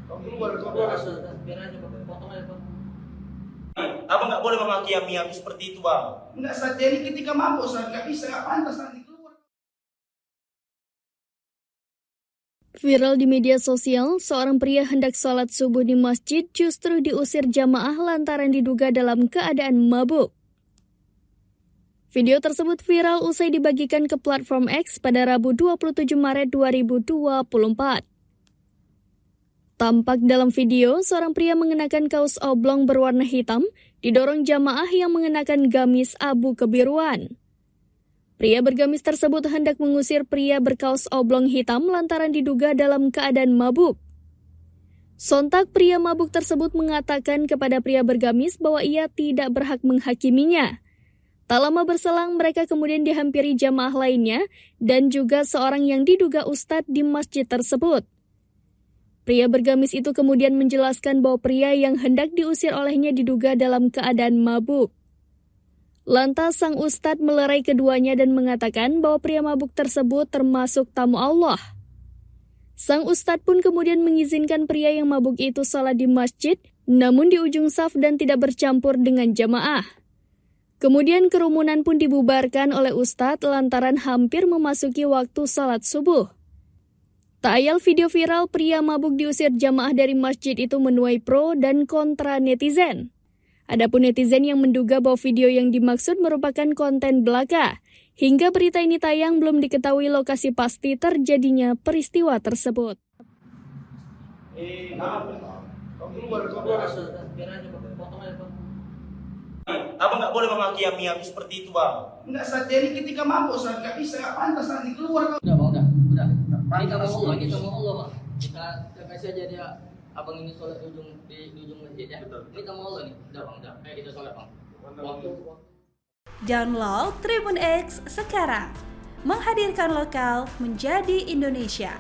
Kau keluar. Biar aja Pak, potong aja Pak. Abang nggak boleh menghakimi seperti itu, Bang. Enggak, saat ini ketika mabuk, saat nggak bisa, nggak pantas nanti keluar. Viral di media sosial, seorang pria hendak sholat subuh di masjid justru diusir jamaah lantaran diduga dalam keadaan mabuk. Video tersebut viral usai dibagikan ke platform X pada Rabu 27 Maret 2024. Tampak dalam video, seorang pria mengenakan kaos oblong berwarna hitam didorong jamaah yang mengenakan gamis abu kebiruan. Pria bergamis tersebut hendak mengusir pria berkaos oblong hitam lantaran diduga dalam keadaan mabuk. Sontak pria mabuk tersebut mengatakan kepada pria bergamis bahwa ia tidak berhak menghakiminya. Tak lama berselang mereka kemudian dihampiri jamaah lainnya dan juga seorang yang diduga ustadz di masjid tersebut. Pria bergamis itu kemudian menjelaskan bahwa pria yang hendak diusir olehnya diduga dalam keadaan mabuk. Lantas sang ustadz melerai keduanya dan mengatakan bahwa pria mabuk tersebut termasuk tamu Allah. Sang ustadz pun kemudian mengizinkan pria yang mabuk itu salat di masjid, namun di ujung saf dan tidak bercampur dengan jamaah. Kemudian kerumunan pun dibubarkan oleh ustadz lantaran hampir memasuki waktu salat subuh. Tak ayal video viral pria mabuk diusir jamaah dari masjid itu menuai pro dan kontra netizen. Adapun netizen yang menduga bahwa video yang dimaksud merupakan konten belaka. Hingga berita ini tayang belum diketahui lokasi pasti terjadinya peristiwa tersebut. Kau keluar. Biar aja Pak, potong aja Pak. Abang nggak boleh menghakimi seperti itu, Bang. Enggak, saat ini ketika mabuk, saat nggak bisa, nggak pantas nanti keluar. Udah Pak, udah. Kita mau Allah Pak. Kita kasih aja dia abang ini sholat di ujung masjid ya. Kita mau Allah nih. Udah Bang, udah. Ayo kita sholat Bang. Waktu. Download Tribun X sekarang. Menghadirkan lokal menjadi Indonesia.